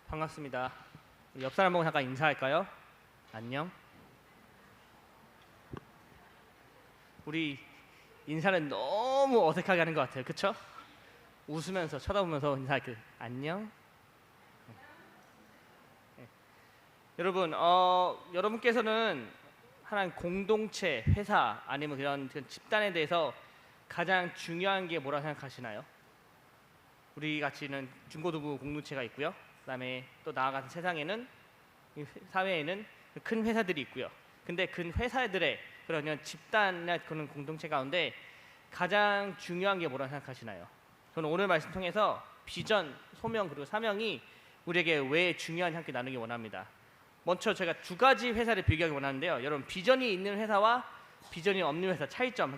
반갑습니다. 옆 사람 보고 잠깐 인사할까요? 안녕. 우리 인사는 너무 어색하게 하는 것 같아요. 그쵸? 웃으면서 쳐다보면서 인사할게요. 안녕. 네. 여러분, 여러분께서는 하나의 공동체, 회사 아니면 그런 집단에 대해서 가장 중요한 게 뭐라고 생각하시나요? 우리 같이는 중고등부 공동체가 있고요. 그다음에 또 나아가서 세상에는 사회에는 큰 회사들이 있고요. 근데 큰 회사들의 그런 집단이나 그런 공동체 가운데 가장 중요한 게 뭐라고 생각하시나요? 저는 오늘 말씀 통해서 비전, 소명 그리고 사명이 우리에게 왜 중요한지 함께 나누기 원합니다. 먼저 제가 두 가지 회사를 비교하기 원하는데요. 여러분 비전이 있는 회사와 비전이 없는 회사 차이점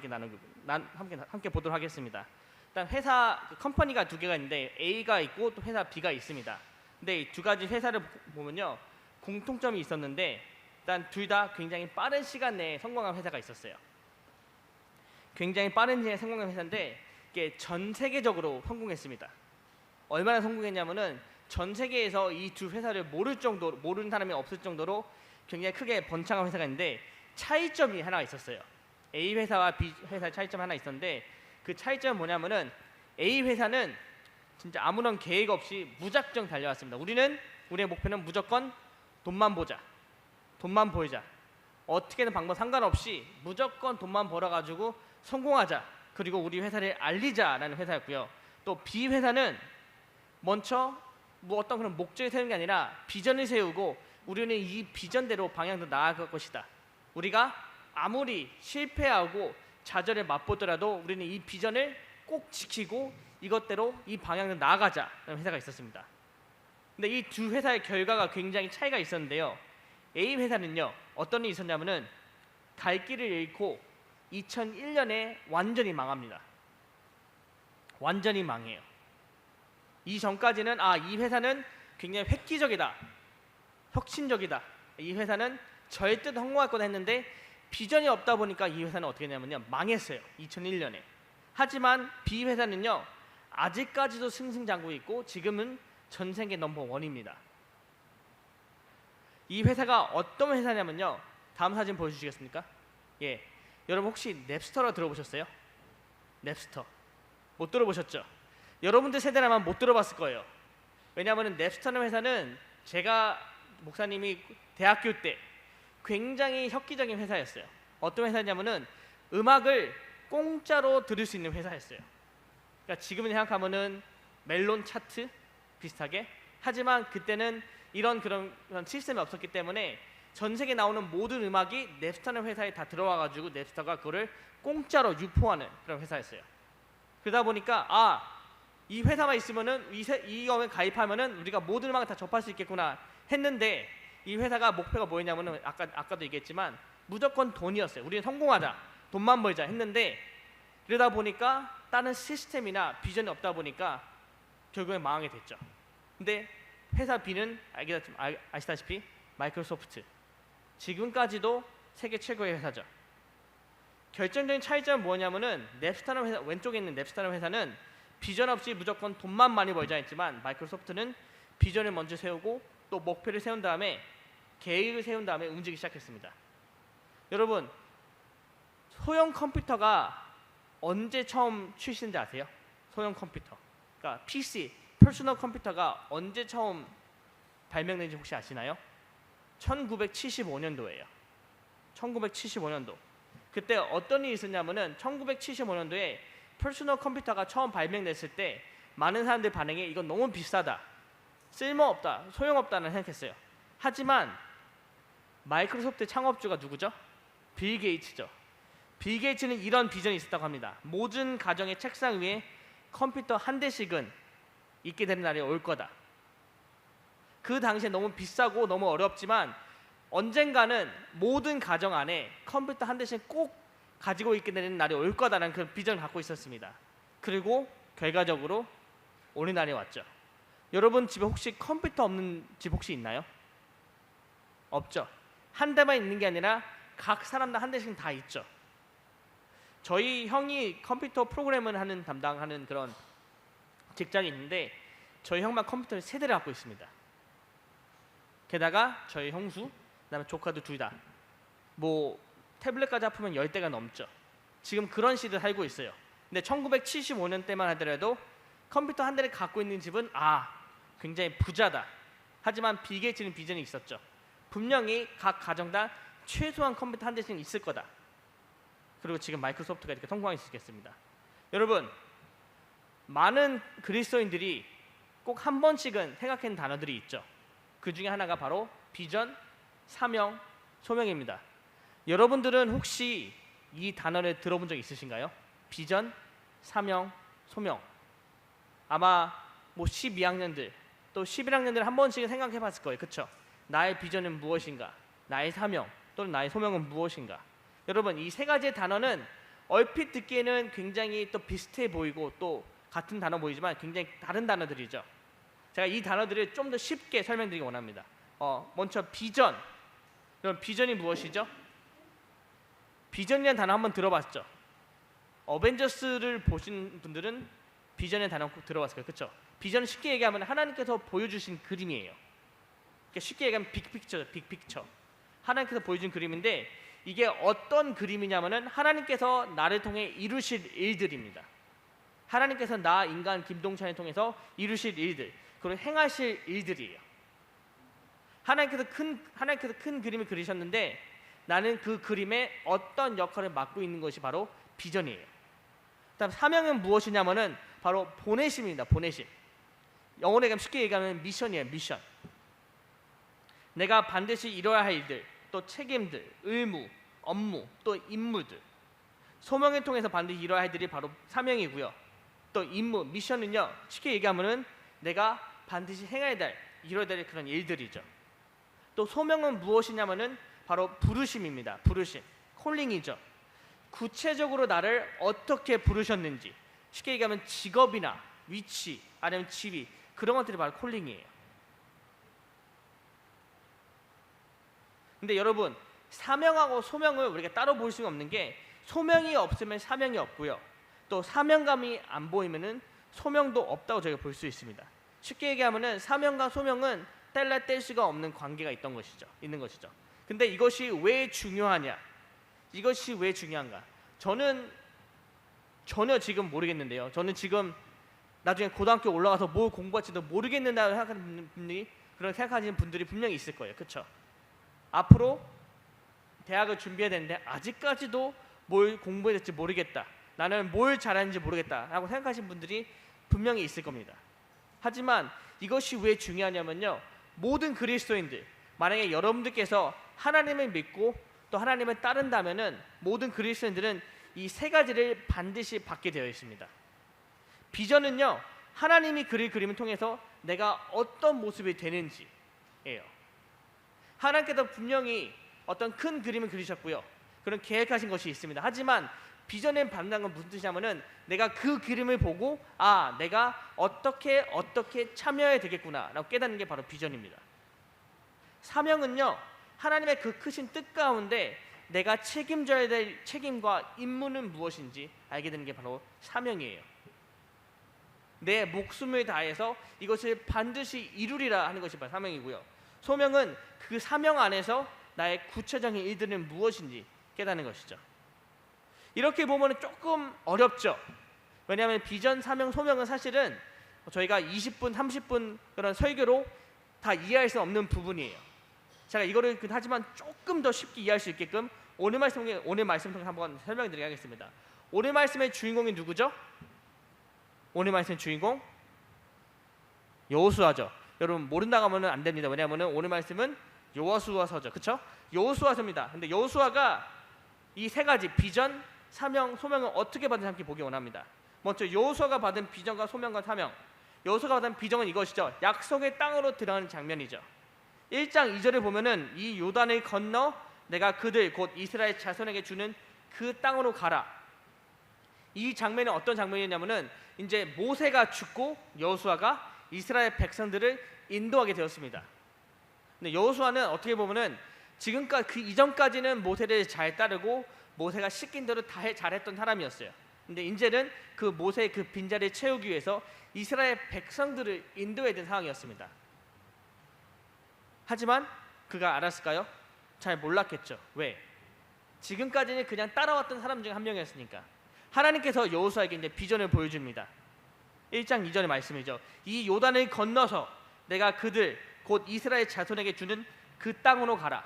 함께 보도록 하겠습니다. 일단 회사 컴퍼니가 두 개가 있는데 A가 있고 또 회사 B가 있습니다. 근데 이 두 가지 회사를 보면요 공통점이 있었는데 일단 둘 다 굉장히 빠른 시간 내에 성공한 회사가 있었어요. 굉장히 빠른 시간에 성공한 회사인데 이게 전 세계적으로 성공했습니다. 얼마나 성공했냐면은 전 세계에서 이 두 회사를 모르는 사람이 없을 정도로 굉장히 크게 번창한 회사가 있는데 차이점이 하나 있었어요. A 회사와 B 회사 차이점 하나 있었는데 그 차이점은 뭐냐면은 A 회사는 진짜 아무런 계획 없이 무작정 달려왔습니다. 우리의 목표는 무조건 돈만 보자, 돈만 보이자, 어떻게든 방법 상관없이 무조건 돈만 벌어가지고 성공하자, 그리고 우리 회사를 알리자라는 회사였고요. 또 B 회사는 먼저 어떤 그런 목적을 세우는 게 아니라 비전을 세우고 우리는 이 비전대로 방향도 나아갈 것이다. 우리가 아무리 실패하고 좌절을 맛보더라도 우리는 이 비전을 꼭 지키고 이것대로 이 방향으로 나아가자라는 회사가 있었습니다. 근데 이 두 회사의 결과가 굉장히 차이가 있었는데요. A 회사는요 어떤 일이 있었냐면은 갈 길을 잃고 2001년에 완전히 망합니다. 완전히 망해요. 이 전까지는 이 회사는 굉장히 획기적이다, 혁신적이다, 이 회사는 절대 성공할 거다 했는데 비전이 없다 보니까 이 회사는 어떻게 했냐면요 망했어요. 2001년에. 하지만 B 회사는요 아직까지도 승승장구 있고 지금은 전 세계 넘버 원입니다. 이 회사가 어떤 회사냐면요. 다음 사진 보여주시겠습니까? 예, 여러분 혹시 넵스터라 들어보셨어요? 넵스터 못 들어보셨죠? 여러분들 세대라면 못 들어봤을 거예요. 왜냐하면 넵스터라는 회사는 제가 목사님이 대학교 때 굉장히 혁기적인 회사였어요. 어떤 회사냐면은 음악을 공짜로 들을 수 있는 회사였어요. 그러니까 지금은 생각하면은 멜론 차트 비슷하게, 하지만 그때는 그런 시스템이 없었기 때문에 전 세계에 나오는 모든 음악이 넵스터라는 회사에 다 들어와가지고 넵스터가 그거를 공짜로 유포하는 그런 회사였어요. 그러다 보니까 이 회사만 있으면은 이거에 가입하면은 우리가 모든 음악을 다 접할 수 있겠구나 했는데 이 회사가 목표가 뭐였냐면은 아까도 얘기했지만 무조건 돈이었어요. 우리는 성공하자, 돈만 벌자 했는데 그러다 보니까 다른 시스템이나 비전이 없다 보니까 결국에 망하게 됐죠. 근데 회사 B는 아시다시피 마이크로소프트, 지금까지도 세계 최고의 회사죠. 결정적인 차이점은 뭐냐면은 넵스터라는 회사, 왼쪽에 있는 넵스터라는 회사는 비전 없이 무조건 돈만 많이 벌자 했지만 마이크로소프트는 비전을 먼저 세우고 또 목표를 세운 다음에 계획을 세운 다음에 움직이기 시작했습니다. 여러분 소형 컴퓨터가 언제 처음 출시된지 아세요? 소형 컴퓨터, 그러니까 PC, 퍼스널 컴퓨터가 언제 처음 발명된지 혹시 아시나요? 1975년도예요. 1975년도. 그때 어떤 일이 있었냐면은 1975년도에 퍼스널 컴퓨터가 처음 발명됐을 때 많은 사람들 반응이 이건 너무 비싸다, 쓸모없다, 소용없다는 생각했어요. 하지만 마이크로소프트 창업주가 누구죠? 빌 게이츠죠. 빌 게이츠는 이런 비전이 있었다고 합니다. 모든 가정의 책상 위에 컴퓨터 한 대씩은 있게 되는 날이 올 거다. 그 당시에 너무 비싸고 너무 어렵지만 언젠가는 모든 가정 안에 컴퓨터 한 대씩 꼭 가지고 있게 되는 날이 올 거다라는 그 비전을 갖고 있었습니다. 그리고 결과적으로 오는 날이 왔죠. 여러분 집에 혹시 컴퓨터 없는 집 혹시 있나요? 없죠. 한 대만 있는 게 아니라 각 사람들 한 대씩 다 있죠. 저희 형이 컴퓨터 프로그램을 담당하는 그런 직장이 있는데 저희 형만 컴퓨터를 3대를 갖고 있습니다. 게다가 저희 형수, 그다음에 조카도 둘 다 뭐 태블릿까지 합하면 10대가 넘죠. 지금 그런 시대에 살고 있어요. 근데 1975년 때만 하더라도 컴퓨터 한 대를 갖고 있는 집은 굉장히 부자다. 하지만 빌 게이츠는 비전이 있었죠. 분명히 각 가정당 최소한 컴퓨터 한 대씩은 있을 거다. 그리고 지금 마이크로소프트가 이렇게 성공할 수 있겠습니다. 여러분, 많은 그리스도인들이 꼭 한 번씩은 생각하는 단어들이 있죠. 그 중에 하나가 바로 비전, 사명, 소명입니다. 여러분들은 혹시 이 단어를 들어본 적 있으신가요? 비전, 사명, 소명. 아마 뭐 12학년들 또 11학년들 한 번씩은 생각해 봤을 거예요. 그렇죠? 나의 비전은 무엇인가? 나의 사명 또는 나의 소명은 무엇인가? 여러분, 이 세 가지의 단어는 얼핏 듣기에는 굉장히 또 비슷해 보이고 또 같은 단어 보이지만 굉장히 다른 단어들이죠. 제가 이 단어들을 좀 더 쉽게 설명드리기 원합니다. 먼저 비전. 여러분, 비전이 무엇이죠? 비전이라는 단어 한번 들어봤죠? 어벤져스를 보신 분들은 비전의 단어 꼭 들어봤을 거예요. 그렇죠? 비전은 쉽게 얘기하면 하나님께서 보여주신 그림이에요. 그러니까 쉽게 얘기하면 빅픽처죠. 빅픽처. 하나님께서 보여준 그림인데 이게 어떤 그림이냐면은 하나님께서 나를 통해 이루실 일들입니다. 하나님께서 나 인간 김동찬을 통해서 이루실 일들, 그리고 행하실 일들이에요. 하나님께서 큰 그림을 그리셨는데 나는 그 그림에 어떤 역할을 맡고 있는 것이 바로 비전이에요. 그다음 사명은 무엇이냐면은 바로 보내심입니다. 보내심. 영어로 얘기하면 쉽게 얘기하면 미션이에요. 미션. 내가 반드시 이뤄야 할 일들, 또 책임들, 의무, 업무, 또 임무들. 소명을 통해서 반드시 이뤄야 할 일들이 바로 사명이고요. 또 임무, 미션은요, 쉽게 얘기하면은 내가 반드시 행해야 될, 이뤄야 될 그런 일들이죠. 또 소명은 무엇이냐면은 바로 부르심입니다. 부르심, 콜링이죠. 구체적으로 나를 어떻게 부르셨는지, 쉽게 얘기하면 직업이나 위치, 아니면 지위, 그런 것들이 바로 콜링이에요. 근데 여러분, 사명하고 소명을 우리가 따로 볼 수가 없는 게 소명이 없으면 사명이 없고요. 또 사명감이 안 보이면은 소명도 없다고 저희가 볼 수 있습니다. 쉽게 얘기하면은 사명과 소명은 뗄래야 뗄 수가 없는 관계가 있는 것이죠. 근데 이것이 왜 중요하냐? 이것이 왜 중요한가? 저는 전혀 지금 모르겠는데요. 저는 지금 나중에 고등학교 올라가서 뭘 공부할지도 모르겠는다고 생각하는 분들이, 그런 생각하시는 분들이 분명히 있을 거예요. 그렇죠? 앞으로 대학을 준비해야 되는데 아직까지도 뭘 공부해야 될지 모르겠다. 나는 뭘 잘하는지 모르겠다 라고 생각하시는 분들이 분명히 있을 겁니다. 하지만 이것이 왜 중요하냐면요, 모든 그리스도인들, 만약에 여러분들께서 하나님을 믿고 또 하나님을 따른다면은 모든 그리스도인들은 이 세 가지를 반드시 받게 되어 있습니다. 비전은요, 하나님이 그릴 그림을 통해서 내가 어떤 모습이 되는지예요. 하나님께서 분명히 어떤 큰 그림을 그리셨고요, 그런 계획하신 것이 있습니다. 하지만 비전에 받는다는 건 무슨 뜻이냐면은 내가 그 그림을 보고 내가 어떻게 참여해야 되겠구나 라고 깨닫는 게 바로 비전입니다. 사명은요, 하나님의 그 크신 뜻 가운데 내가 책임져야 될 책임과 임무는 무엇인지 알게 되는 게 바로 사명이에요. 내 목숨을 다해서 이것을 반드시 이루리라 하는 것이 바로 사명이고요. 소명은 그 사명 안에서 나의 구체적인 일들은 무엇인지 깨닫는 것이죠. 이렇게 보면 조금 어렵죠. 왜냐하면 비전, 사명, 소명은 사실은 저희가 20분, 30분 그런 설교로 다 이해할 수 없는 부분이에요. 제가 이거를 하지만 조금 더 쉽게 이해할 수 있게끔 오늘 말씀 통해서 한번 설명드리게 하겠습니다. 오늘 말씀의 주인공이 누구죠? 오늘 말씀의 주인공 여호수아죠. 여러분 모른다고 하면 안 됩니다. 왜냐하면 오늘 말씀은 여호수아서죠. 그렇죠? 여호수아서입니다. 근데 여호수아가 이 세 가지 비전, 사명, 소명을 어떻게 받은지 함께 보기 원합니다. 먼저 여호수아가 받은 비전과 소명과 사명. 여호수아가 받은 비전은 이것이죠. 약속의 땅으로 들어가는 장면이죠. 1장 2절을 보면은 이 요단을 건너 내가 그들 곧 이스라엘 자손에게 주는 그 땅으로 가라. 이 장면은 어떤 장면이냐면은 이제 모세가 죽고 여호수아가 이스라엘 백성들을 인도하게 되었습니다. 근데 여호수아는 어떻게 보면은 지금까지 그 이전까지는 모세를 잘 따르고 모세가 시킨 대로 다 잘했던 사람이었어요. 근데 이제는 그 모세의 그 빈자리를 채우기 위해서 이스라엘 백성들을 인도해야 된 상황이었습니다. 하지만 그가 알았을까요? 잘 몰랐겠죠. 왜? 지금까지는 그냥 따라왔던 사람 중 한 명이었으니까. 하나님께서 여호수아에게 이제 비전을 보여줍니다. 1장 2절의 말씀이죠. 이 요단을 건너서 내가 그들 곧 이스라엘 자손에게 주는 그 땅으로 가라.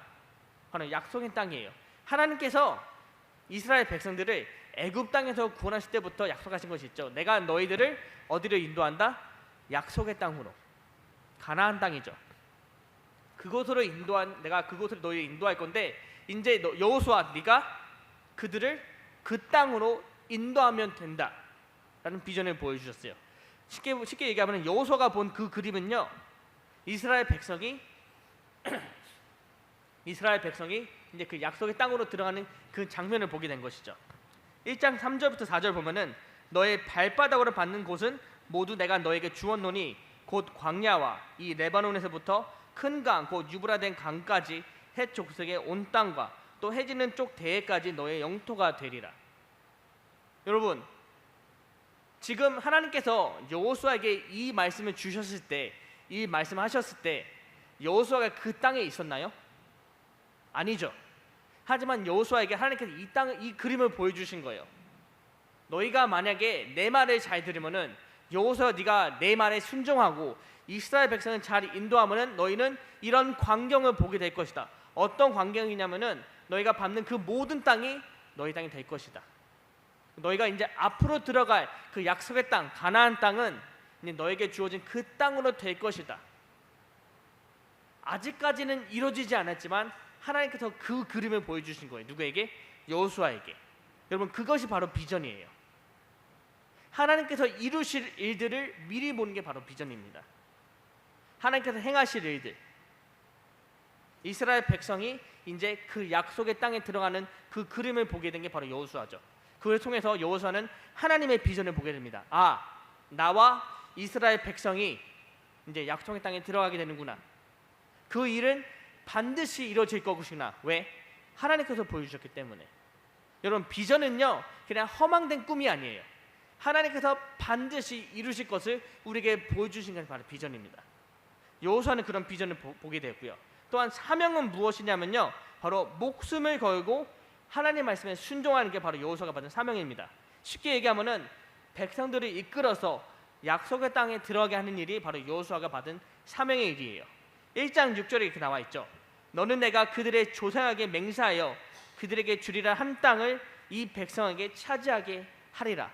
바로 약속의 땅이에요. 하나님께서 이스라엘 백성들을 애굽 땅에서 구원하실 때부터 약속하신 것이 있죠. 내가 너희들을 어디로 인도한다? 약속의 땅으로. 가나안 땅이죠. 내가 그곳으로 너희를 인도할 건데 이제 여호수아 네가 그들을 그 땅으로 인도하면 된다 라는 비전을 보여주셨어요. 쉽게 얘기하면 여호수아가 본 그 그림은요, 이스라엘 백성이 이제 그 약속의 땅으로 들어가는 그 장면을 보게 된 것이죠. 1장 3절부터 4절 보면은 너의 발바닥으로 밟는 곳은 모두 내가 너에게 주었노니 곧 광야와 이 레바논에서부터 큰 강 곧 유브라덴 강까지 해 족속의 온 땅과 또 해지는 쪽 대해까지 너의 영토가 되리라. 여러분, 지금 하나님께서 여호수아에게 이 말씀을 주셨을 때, 이 말씀을 하셨을 때 여호수아가 그 땅에 있었나요? 아니죠. 하지만 여호수아에게 하나님께서 이 그림을 보여주신 거예요. 너희가 만약에 내 말을 잘 들으면은, 여호수아 네가 내 말에 순종하고 이스라엘 백성을 잘 인도하면은 너희는 이런 광경을 보게 될 것이다. 어떤 광경이냐면은 너희가 밟는 그 모든 땅이 너희 땅이 될 것이다. 너희가 이제 앞으로 들어갈 그 약속의 땅, 가나안 땅은 이제 너에게 주어진 그 땅으로 될 것이다. 아직까지는 이루어지지 않았지만 하나님께서 그 그림을 보여주신 거예요. 누구에게? 여호수아에게. 여러분, 그것이 바로 비전이에요. 하나님께서 이루실 일들을 미리 보는 게 바로 비전입니다. 하나님께서 행하실 일들, 이스라엘 백성이 이제 그 약속의 땅에 들어가는 그 그림을 보게 된 게 바로 여호수아죠. 그걸 통해서 여호수아는 하나님의 비전을 보게 됩니다. 아, 나와 이스라엘 백성이 이제 약속의 땅에 들어가게 되는구나. 그 일은 반드시 이루어질 것이구나. 왜? 하나님께서 보여주셨기 때문에. 여러분, 비전은요 그냥 허망된 꿈이 아니에요. 하나님께서 반드시 이루실 것을 우리에게 보여주신 게 바로 비전입니다. 여호수아는 그런 비전을 보게 되었고요. 또한 사명은 무엇이냐면요, 바로 목숨을 걸고 하나님 말씀에 순종하는 게 바로 여호수아가 받은 사명입니다. 쉽게 얘기하면은 백성들을 이끌어서 약속의 땅에 들어가게 하는 일이 바로 여호수아가 받은 사명의 일이에요. 1장 6절에 이렇게 나와 있죠. 너는 내가 그들의 조상에게 맹세하여 그들에게 주리라 한 땅을 이 백성에게 차지하게 하리라.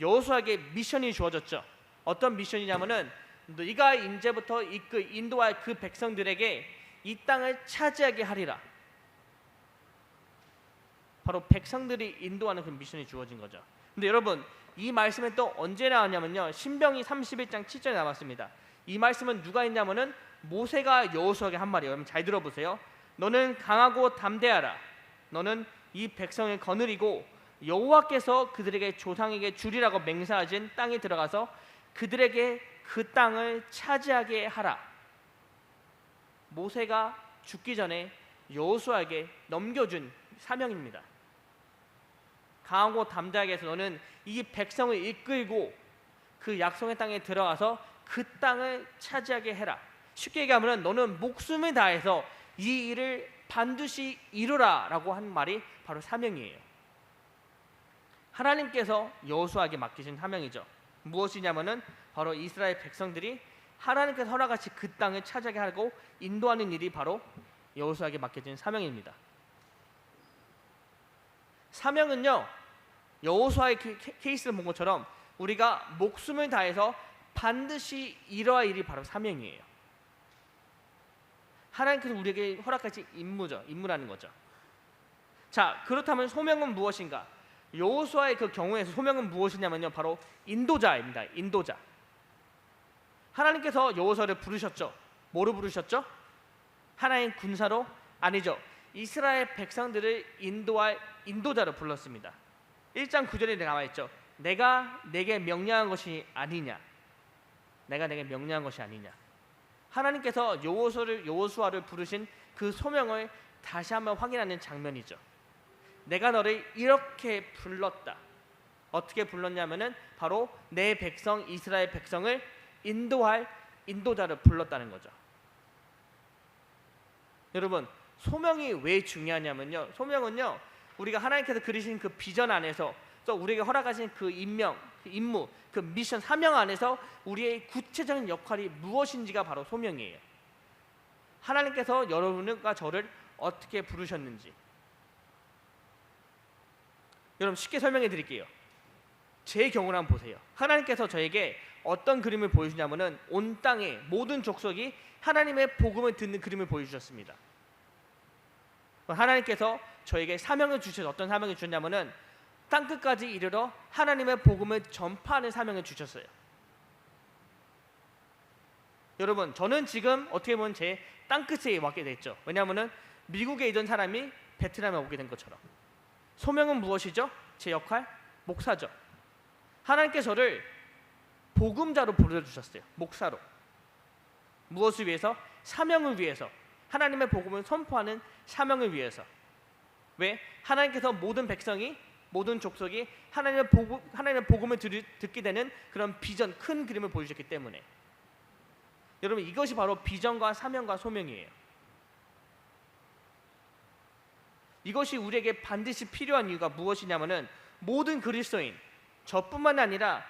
여호수아에게 미션이 주어졌죠. 어떤 미션이냐면은 네가 이제부터 인도할 그 백성들에게 이 땅을 차지하게 하리라. 바로 백성들이 인도하는 그 미션이 주어진 거죠. 근데 여러분, 이 말씀은 또 언제 나왔냐면요, 신명기 31장 7절에 나왔습니다. 이 말씀은 누가 했냐면은 모세가 여호수아에게 한 말이에요. 여러분 잘 들어보세요. 너는 강하고 담대하라. 너는 이 백성을 거느리고 여호와께서 그들에게 조상에게 주리라고 맹세하신 땅에 들어가서 그들에게 그 땅을 차지하게 하라. 모세가 죽기 전에 여호수아에게 넘겨준 사명입니다. 강하고 담대하게 해서 너는 이 백성을 이끌고 그 약속의 땅에 들어가서 그 땅을 차지하게 해라. 쉽게 얘기하면 너는 목숨을 다해서 이 일을 반드시 이루라 라고 한 말이 바로 사명이에요. 하나님께서 여호수아에게 맡기신 사명이죠. 무엇이냐면은 바로 이스라엘 백성들이 하나님께서 허락하신 그 땅을 차지하게 하고 인도하는 일이 바로 여호수아에게 맡겨진 사명입니다. 사명은요, 여호수아의 케이스를 본 것처럼 우리가 목숨을 다해서 반드시 이러할 일이 바로 사명이에요. 하나님께서 우리에게 허락하신 임무라는 거죠. 자, 그렇다면 소명은 무엇인가? 여호수아의 그 경우에서 소명은 무엇이냐면요, 바로 인도자입니다. 인도자. 하나님께서 여호수아를 부르셨죠. 뭐로 부르셨죠? 하나님 군사로? 아니죠. 이스라엘 백성들을 인도할 인도자로 불렀습니다. 1장 9절에 나와 있죠. 내가 내게 명령한 것이 아니냐. 내가 내게 명령한 것이 아니냐. 하나님께서 여호수아를 부르신 그 소명을 다시 한번 확인하는 장면이죠. 내가 너를 이렇게 불렀다. 어떻게 불렀냐면은 바로 내 백성 이스라엘 백성을 인도할 인도자를 불렀다는 거죠. 여러분, 소명이 왜 중요하냐면요, 소명은요 우리가 하나님께서 그리신 그 비전 안에서, 또 우리에게 허락하신 그 임명, 그 임무, 그 미션, 사명 안에서 우리의 구체적인 역할이 무엇인지가 바로 소명이에요. 하나님께서 여러분과 저를 어떻게 부르셨는지. 여러분, 쉽게 설명해 드릴게요. 제 경우를 한번 보세요. 하나님께서 저에게 어떤 그림을 보여주냐면은 온 땅의 모든 족속이 하나님의 복음을 듣는 그림을 보여주셨습니다. 하나님께서 저에게 사명을 주셔서, 어떤 사명을 주셨냐면은 땅끝까지 이르러 하나님의 복음을 전파하는 사명을 주셨어요. 여러분, 저는 지금 어떻게 보면 제 땅끝에 왔게 됐죠. 왜냐하면은 미국에 있던 사람이 베트남에 오게 된 것처럼. 소명은 무엇이죠? 제 역할? 목사죠. 하나님께서 저를 복음자로 불러주셨어요. 목사로. 무엇을 위해서? 사명을 위해서. 하나님의 복음을 선포하는 사명을 위해서. 왜? 하나님께서 모든 백성이, 모든 족속이 하나님의 복음을 듣게 되는 그런 비전, 큰 그림을 보여주셨기 때문에. 여러분, 이것이 바로 비전과 사명과 소명이에요. 이것이 우리에게 반드시 필요한 이유가 무엇이냐면은 모든 그리스도인, 저뿐만 아니라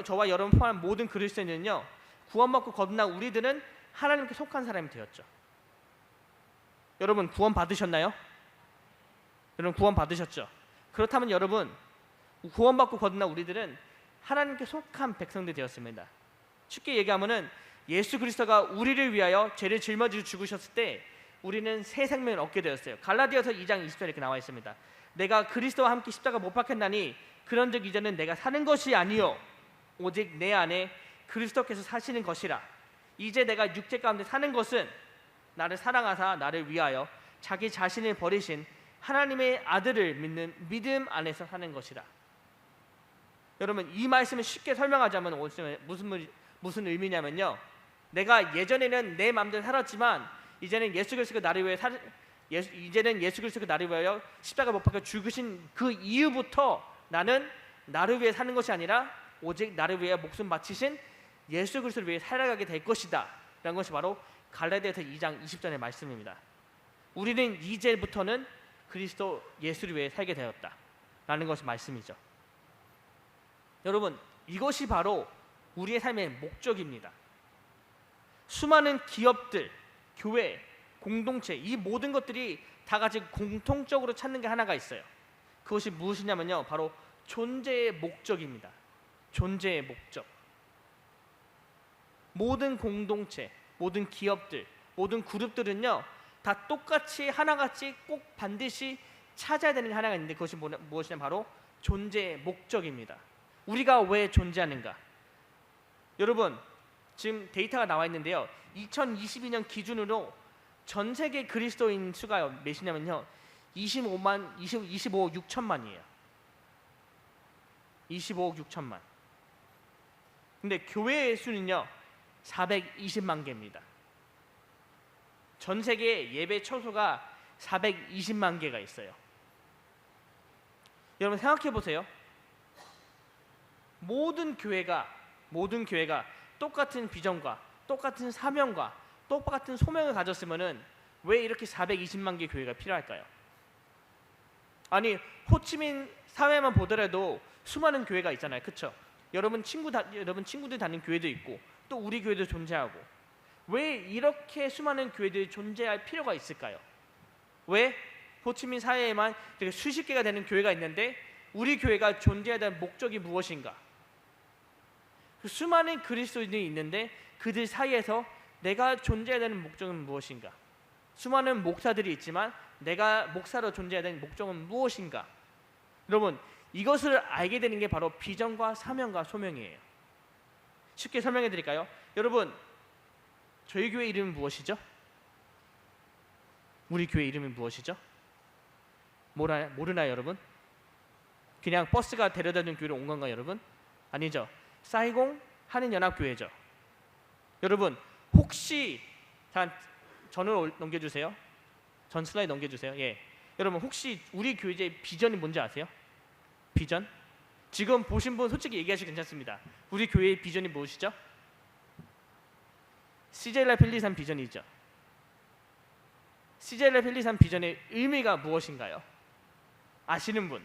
저와 여러분 포함한 모든 그리스도인은요, 구원받고 거듭난 우리들은 하나님께 속한 사람이 되었죠. 여러분, 구원 받으셨나요? 여러분, 구원 받으셨죠? 그렇다면 여러분, 구원받고 거듭난 우리들은 하나님께 속한 백성들이 되었습니다. 쉽게 얘기하면은 예수 그리스도가 우리를 위하여 죄를 짊어지고 죽으셨을 때 우리는 새 생명을 얻게 되었어요. 갈라디아서 2장 20절에 이렇게 나와 있습니다. 내가 그리스도와 함께 십자가 못 박혔나니 그런즉 이제는 내가 사는 것이 아니요 오직 내 안에 그리스도께서 사시는 것이라. 이제 내가 육체 가운데 사는 것은 나를 사랑하사 나를 위하여 자기 자신을 버리신 하나님의 아들을 믿는 믿음 안에서 사는 것이라. 여러분, 이 말씀을 쉽게 설명하자면 무슨 의미냐면요, 내가 예전에는 내 마음대로 살았지만 이제는 예수 그리스도가 나를 위하여 십자가 못 박혀 죽으신 그 이후부터 나는 나를 위해 사는 것이 아니라 오직 나를 위해 목숨 바치신 예수 그리스도를 위해 살아가게 될 것이다 라는 것이 바로 갈라디아서 2장 20절의 말씀입니다. 우리는 이제부터는 그리스도 예수를 위해 살게 되었다 라는 것이 말씀이죠. 여러분, 이것이 바로 우리의 삶의 목적입니다. 수많은 기업들, 교회, 공동체, 이 모든 것들이 다 같이 공통적으로 찾는 게 하나가 있어요. 그것이 무엇이냐면요, 바로 존재의 목적입니다. 존재의 목적. 모든 공동체, 모든 기업들, 모든 그룹들은요 다 똑같이 하나같이 꼭 반드시 찾아야 되는 게 하나가 있는데, 그것이 무엇이냐면 바로 존재의 목적입니다. 우리가 왜 존재하는가? 여러분, 지금 데이터가 나와 있는데요, 2022년 기준으로 전 세계 그리스도인 수가 몇이냐면요 25억 6천만이에요. 25억 6천만. 근데 교회의 수는요 420만 개입니다. 전 세계 예배 처소가 420만 개가 있어요. 여러분, 생각해 보세요. 모든 교회가 똑같은 비전과 똑같은 사명과 똑같은 소명을 가졌으면은 왜 이렇게 420만 개 교회가 필요할까요? 아니, 호치민 사회만 보더라도 수많은 교회가 있잖아요, 그렇죠? 여러분 친구들 다니는 교회도 있고 또 우리 교회도 존재하고, 왜 이렇게 수많은 교회들이 존재할 필요가 있을까요? 왜 호치민 사회에만 되게 수십 개가 되는 교회가 있는데 우리 교회가 존재해야 되는 목적이 무엇인가? 그 수많은 그리스도인들이 있는데 그들 사이에서 내가 존재해야 되는 목적은 무엇인가? 수많은 목사들이 있지만 내가 목사로 존재해야 되는 목적은 무엇인가? 여러분, 이것을 알게 되는 게 바로 비전과 사명과 소명이에요. 쉽게 설명해 드릴까요? 여러분, 저희 교회 이름은 무엇이죠? 우리 교회 이름은 무엇이죠? 모르나요, 여러분? 그냥 버스가 데려다주는 교회로 온 건가요, 여러분? 아니죠. 사이공 한인연합교회죠. 여러분, 혹시 전을 넘겨주세요. 전 슬라이드 넘겨주세요. 예. 여러분, 혹시 우리 교회의 비전이 뭔지 아세요? 비전? 지금 보신 분 솔직히 얘기하셔도 괜찮습니다. 우리 교회의 비전이 무엇이죠? CJ 라이프 1, 2, 3 비전이죠. CJ 라이프 123 비전의 의미가 무엇인가요? 아시는 분?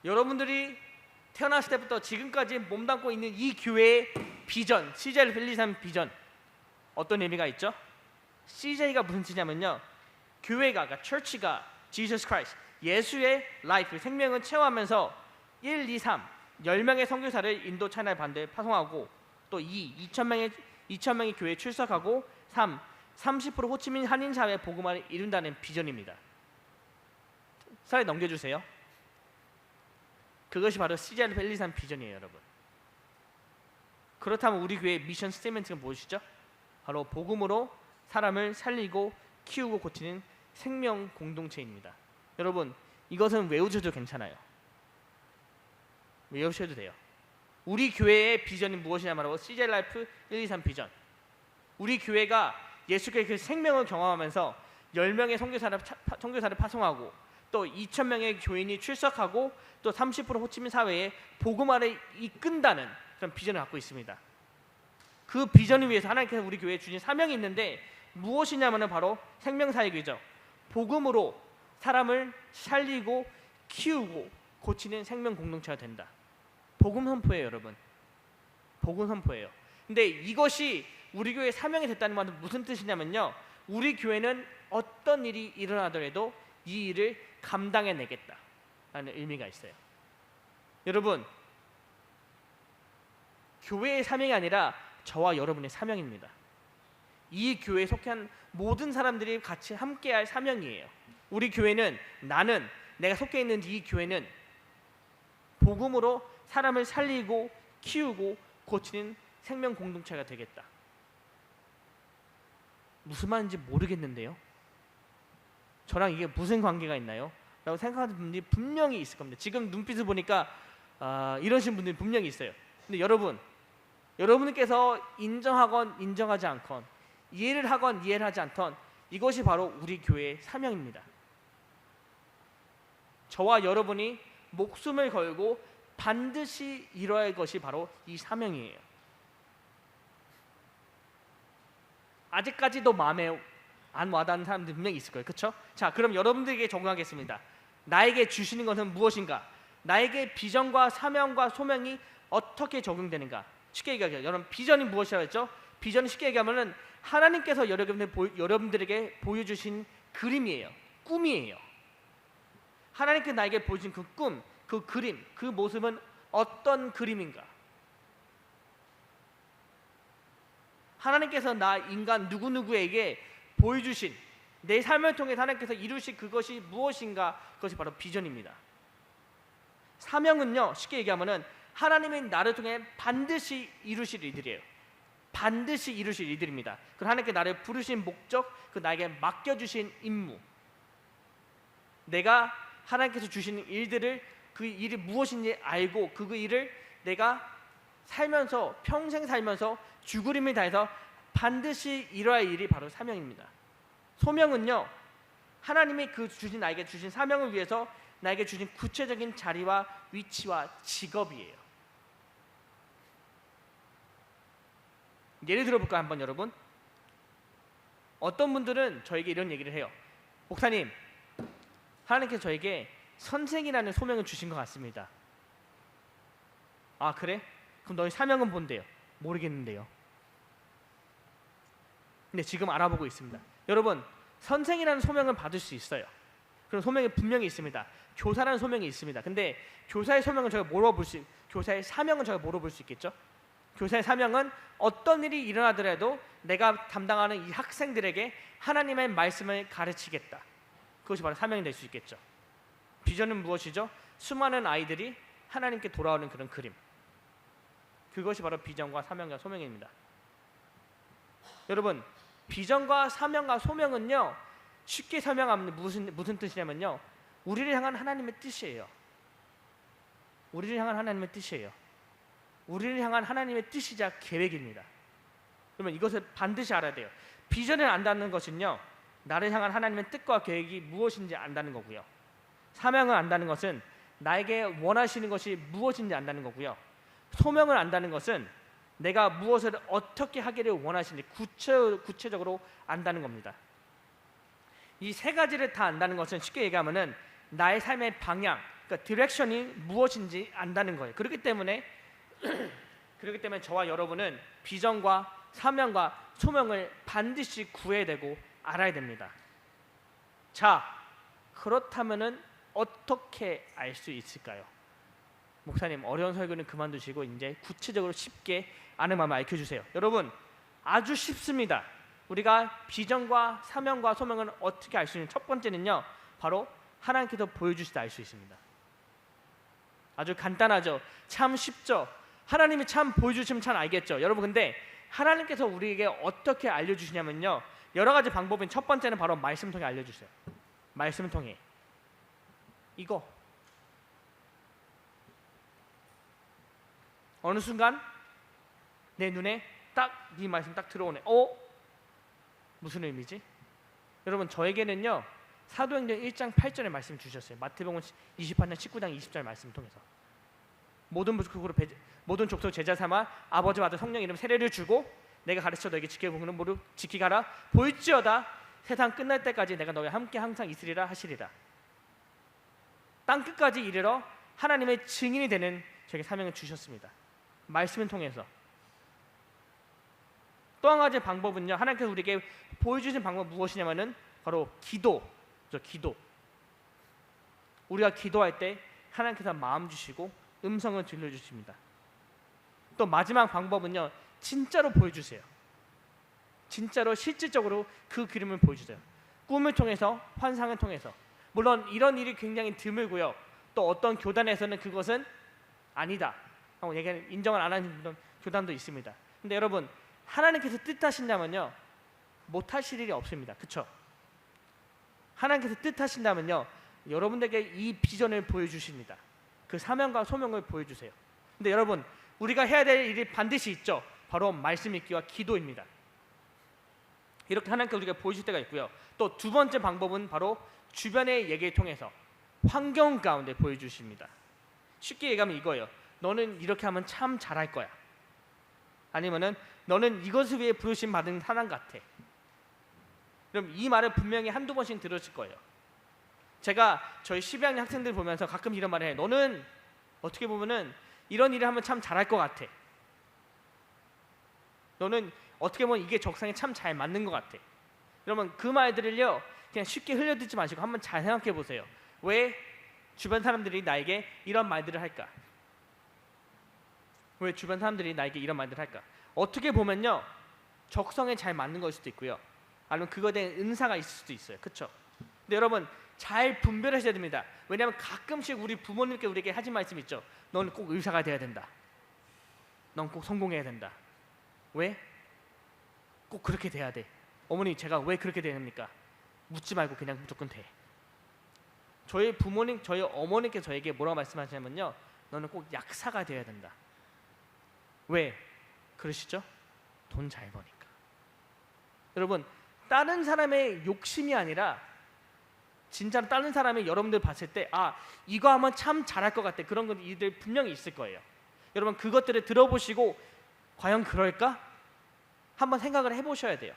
여러분들이 태어났을 때부터 지금까지 몸담고 있는 이 교회의 비전, CJ 라이프 123 비전 어떤 의미가 있죠? CJ가 무슨 뜻이냐면요, 교회가, 그러니까 church가 Jesus Christ, 예수의 라이프, 생명을 체험하면서 1, 2, 3, 10명의 선교사를 인도, 차이나, 반대에 파송하고, 또 2, 2,000명의 교회에 출석하고, 3, 30% 호치민 한인 사회 복음화를 이룬다는 비전입니다. 슬라이드 넘겨주세요. 그것이 바로 CJ 라이프 123 비전이에요, 여러분. 그렇다면 우리 교회의 미션 스테이트먼트가 무엇이죠? 바로 복음으로 사람을 살리고 키우고 고치는 생명 공동체입니다. 여러분, 이것은 외우셔도 괜찮아요. 외우셔도 돼요. 우리 교회의 비전이 무엇이냐 말하고 CJ 라이프 123 비전. 우리 교회가 예수께서 그 생명을 경험하면서 10명의 선교사를 파송하고, 또 2,000명의 교인이 출석하고, 또 30% 호치민 사회에 복음화를 이끈다는 그런 비전을 갖고 있습니다. 그 비전을 위해서 하나님께서 우리 교회에 주신 사명이 있는데 무엇이냐면 바로 생명사역이죠. 복음으로 사람을 살리고 키우고 고치는 생명 공동체가 된다. 복음 선포예요, 여러분. 복음 선포예요. 근데 이것이 우리 교회의 사명이 됐다는 말은 무슨 뜻이냐면요, 우리 교회는 어떤 일이 일어나더라도 이 일을 감당해내겠다라는 의미가 있어요. 여러분, 교회의 사명이 아니라 저와 여러분의 사명입니다. 이 교회에 속한 모든 사람들이 같이 함께할 사명이에요. 우리 교회는, 내가 속해 있는 이 교회는 복음으로 사람을 살리고 키우고 고치는 생명 공동체가 되겠다. 무슨 말인지 모르겠는데요, 저랑 이게 무슨 관계가 있나요? 라고 생각하는 분들이 분명히 있을 겁니다. 지금 눈빛을 보니까 이러신 분들이 분명히 있어요. 근데 여러분께서 인정하건 인정하지 않건, 이해를 하건 이해를 하지 않던, 이것이 바로 우리 교회의 사명입니다. 저와 여러분이 목숨을 걸고 반드시 이뤄야 할 것이 바로 이 사명이에요. 아직까지도 마음에 안 와닿는 사람들이 분명히 있을 거예요. 그렇죠? 자, 그럼 여러분들에게 적용하겠습니다. 나에게 주시는 것은 무엇인가? 나에게 비전과 사명과 소명이 어떻게 적용되는가? 쉽게 얘기하죠. 여러분, 비전이 무엇이라고 했죠? 비전은 쉽게 얘기하면은 하나님께서 여러분들에게 보여주신 그림이에요. 꿈이에요. 하나님께서 나에게 보여준 그 꿈, 그 그림, 그 모습은 어떤 그림인가? 하나님께서 나 인간 누구누구에게 보여주신, 내 삶을 통해 하나님께서 이루신 그것이 무엇인가? 그것이 바로 비전입니다. 사명은요, 쉽게 얘기하면은 하나님이 나를 통해 반드시 이루실 일들이에요. 반드시 이루실 일들입니다. 그 하나님께 나를 부르신 목적, 그 나에게 맡겨주신 임무, 내가 하나님께서 주시는 일들을, 그 일이 무엇인지 알고 그 일을 내가 살면서, 평생 살면서 죽으림을 다해서 반드시 이뤄야 할 일이 바로 사명입니다. 소명은요, 하나님이 나에게 주신 사명을 위해서 나에게 주신 구체적인 자리와 위치와 직업이에요. 예를 들어볼까요, 한번 여러분? 어떤 분들은 저에게 이런 얘기를 해요. 목사님, 하나님께서 저에게 선생이라는 소명을 주신 것 같습니다. 아, 그래? 그럼 너희 사명은 뭔데요? 모르겠는데요. 근데 지금 알아보고 있습니다. 여러분, 선생이라는 소명을 받을 수 있어요. 그런 소명이 분명히 있습니다. 교사라는 소명이 있습니다. 근데 교사의 사명은 저희가 뭐로 볼 수 있겠죠? 교사의 사명은 어떤 일이 일어나더라도 내가 담당하는 이 학생들에게 하나님의 말씀을 가르치겠다. 그것이 바로 사명이 될 수 있겠죠. 비전은 무엇이죠? 수많은 아이들이 하나님께 돌아오는 그런 그림. 그것이 바로 비전과 사명과 소명입니다. 여러분, 비전과 사명과 소명은요, 쉽게 설명하면 무슨 뜻이냐면요, 우리를 향한 하나님의 뜻이에요. 우리를 향한 하나님의 뜻이에요. 우리를 향한 하나님의 뜻이자 계획입니다. 그러면 이것을 반드시 알아야 돼요. 비전을 안다는 것은요, 나를 향한 하나님의 뜻과 계획이 무엇인지 안다는 거고요. 사명을 안다는 것은 나에게 원하시는 것이 무엇인지 안다는 거고요. 소명을 안다는 것은 내가 무엇을 어떻게 하기를 원하시는지 구체적으로 안다는 겁니다. 이 세 가지를 다 안다는 것은 쉽게 얘기하면은 나의 삶의 방향, 그러니까 디렉션이 무엇인지 안다는 거예요. 그렇기 때문에 저와 여러분은 비전과 사명과 소명을 반드시 구해야 되고 알아야 됩니다. 자, 그렇다면은 어떻게 알 수 있을까요? 목사님, 어려운 설교는 그만두시고 이제 구체적으로 쉽게 아는 마음을 알려주세요. 여러분, 아주 쉽습니다. 우리가 비전과 사명과 소명을 어떻게 알 수 있는 첫 번째는요, 바로 하나님께서 보여주실 때 알 수 있습니다. 아주 간단하죠. 참 쉽죠. 하나님이 참 보여주시면 참 알겠죠. 여러분, 근데 하나님께서 우리에게 어떻게 알려주시냐면요, 여러 가지 방법인 첫 번째는 바로 말씀 통해 알려주세요. 말씀 통해. 이거 어느 순간 내 눈에 딱 이 말씀 딱 들어오네. 무슨 의미지? 여러분, 저에게는요 사도행전 1장 8절의 말씀 주셨어요. 마태복음 28장 19장 20절 말씀 통해서 모든 족속 제자 삼아 아버지와 아들 성령 이름 세례를 주고 내가 가르쳐 너에게 지켜 보는 모두 지키가라. 볼지어다 세상 끝날 때까지 내가 너와 함께 항상 있으리라 하시리라. 땅 끝까지 이르러 하나님의 증인이 되는 저에게 사명을 주셨습니다. 말씀을 통해서. 또 한 가지 방법은요, 하나님께서 우리에게 보여주신 방법은 무엇이냐면은 바로 기도. 우리가 기도할 때 하나님께서 마음 주시고 음성을 들려주십니다. 또 마지막 방법은요, 진짜로 보여주세요. 진짜로 실질적으로 그 그림을 보여주세요. 꿈을 통해서, 환상을 통해서. 물론 이런 일이 굉장히 드물고요, 또 어떤 교단에서는 그것은 아니다 하고 얘기하는, 인정을 안 하는 교단도 있습니다. 근데 여러분, 하나님께서 뜻하신다면요 못하실 일이 없습니다. 그렇죠? 하나님께서 뜻하신다면요 여러분에게 이 비전을 보여주십니다. 그 사명과 소명을 보여주세요. 근데 여러분, 우리가 해야 될 일이 반드시 있죠. 바로 말씀 읽기와 기도입니다. 이렇게 하나님께서 우리가 보여줄 때가 있고요. 또 두 번째 방법은 바로 주변의 얘기를 통해서 환경 가운데 보여주십니다. 쉽게 얘기하면 이거예요. 너는 이렇게 하면 참 잘할 거야. 아니면은 너는 이것을 위해 부르심 받은 사람 같아. 그럼 이 말을 분명히 한두 번씩 들으실 거예요. 제가 저희 12학년 학생들 보면서 가끔 이런 말을 해요. 너는 어떻게 보면은 이런 일을 하면 참 잘할 것 같아. 너는 어떻게 보면 이게 적성에 참 잘 맞는 것 같아. 여러분, 그 말들을요 그냥 쉽게 흘려듣지 마시고 한번 잘 생각해 보세요. 왜 주변 사람들이 나에게 이런 말들을 할까? 왜 주변 사람들이 나에게 이런 말들을 할까? 어떻게 보면요 적성에 잘 맞는 걸 수도 있고요, 아니면 그거에 대한 은사가 있을 수도 있어요. 그렇죠? 근데 여러분, 잘 분별하셔야 됩니다. 왜냐하면 가끔씩 우리 부모님께 우리에게 하신 말씀 있죠. 너는 꼭 의사가 돼야 된다. 넌 꼭 성공해야 된다. 왜? 꼭 그렇게 돼야 돼. 어머니, 제가 왜 그렇게 됩니까? 묻지 말고 그냥 무조건 돼. 저희 부모님, 저희 어머니께 저에게 뭐라고 말씀하시냐면요, 너는 꼭 약사가 돼야 된다. 왜 그러시죠? 돈 잘 버니까. 여러분, 다른 사람의 욕심이 아니라 진짜로 다른 사람이 여러분들 봤을 때 이거 하면 참 잘할 것 같아, 그런 건 이들 분명히 있을 거예요. 여러분, 그것들을 들어보시고 과연 그럴까? 한번 생각을 해보셔야 돼요.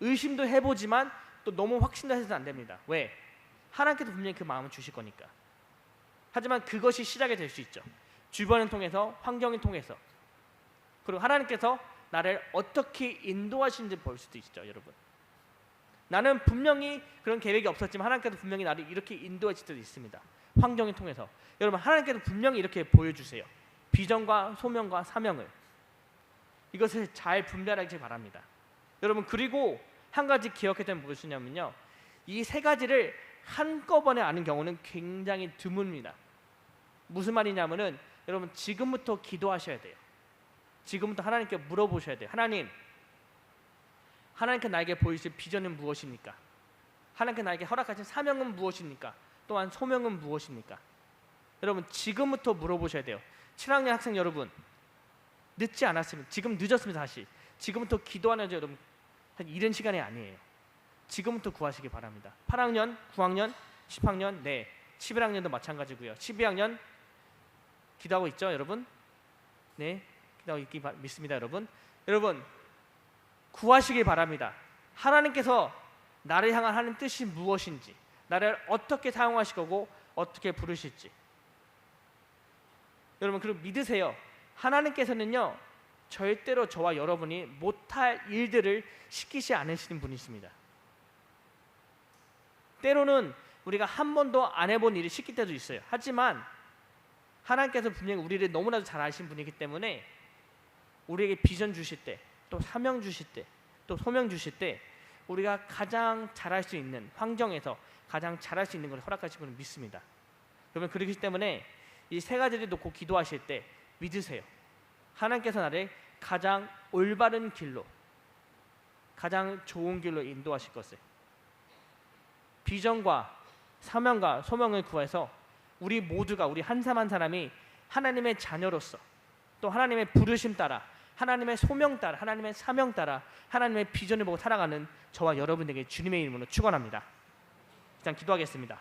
의심도 해보지만 또 너무 확신해서는 안 됩니다. 왜? 하나님께서 분명히 그 마음을 주실 거니까. 하지만 그것이 시작이 될 수 있죠. 주변을 통해서, 환경을 통해서. 그리고 하나님께서 나를 어떻게 인도하시는지 볼 수도 있죠. 여러분, 나는 분명히 그런 계획이 없었지만 하나님께서 분명히 나를 이렇게 인도하실 수도 있습니다. 환경을 통해서. 여러분, 하나님께서 분명히 이렇게 보여주세요. 비전과 소명과 사명을. 이것을 잘 분별하기 바랍니다. 여러분, 그리고 한 가지 기억해야 되는 무엇이냐면요, 이 세 가지를 한꺼번에 아는 경우는 굉장히 드뭅니다. 무슨 말이냐면은 여러분, 지금부터 기도하셔야 돼요. 지금부터 하나님께 물어보셔야 돼요. 하나님께 나에게 보이실 비전은 무엇입니까? 하나님께 나에게 허락하신 사명은 무엇입니까? 또한 소명은 무엇입니까? 여러분, 지금부터 물어보셔야 돼요. 7학년 학생 여러분, 늦지 않았습니다. 지금 늦었습니다. 다시 지금부터 기도하는 여러분, 이른 시간이 아니에요. 지금부터 구하시기 바랍니다. 8학년, 9학년, 10학년, 11학년도 마찬가지고요. 12학년 기도하고 있죠, 여러분? 네, 기도하고 있기 믿습니다, 여러분. 여러분, 구하시기 바랍니다. 하나님께서 나를 향한 하나님 뜻이 무엇인지, 나를 어떻게 사용하실 거고 어떻게 부르실지. 여러분, 그리고 믿으세요. 하나님께서는요, 절대로 저와 여러분이 못할 일들을 시키지 않으시는 분이십니다. 때로는 우리가 한 번도 안 해본 일을 시킬 때도 있어요. 하지만 하나님께서 분명히 우리를 너무나도 잘 아시는 분이기 때문에 우리에게 비전 주실 때, 또 사명 주실 때, 또 소명 주실 때 우리가 가장 잘할 수 있는 환경에서 가장 잘할 수 있는 걸 허락하실 분을 믿습니다. 여러분, 그렇기 때문에 이 세 가지를 놓고 기도하실 때 믿으세요. 하나님께서 나를 가장 올바른 길로, 가장 좋은 길로 인도하실 것을. 비전과 사명과 소명을 구해서 우리 모두가, 우리 한 사람 한 사람이 하나님의 자녀로서, 또 하나님의 부르심 따라, 하나님의 소명 따라, 하나님의 사명 따라 하나님의 비전을 보고 살아가는 저와 여러분에게 주님의 이름으로 축원합니다. 일단 기도하겠습니다.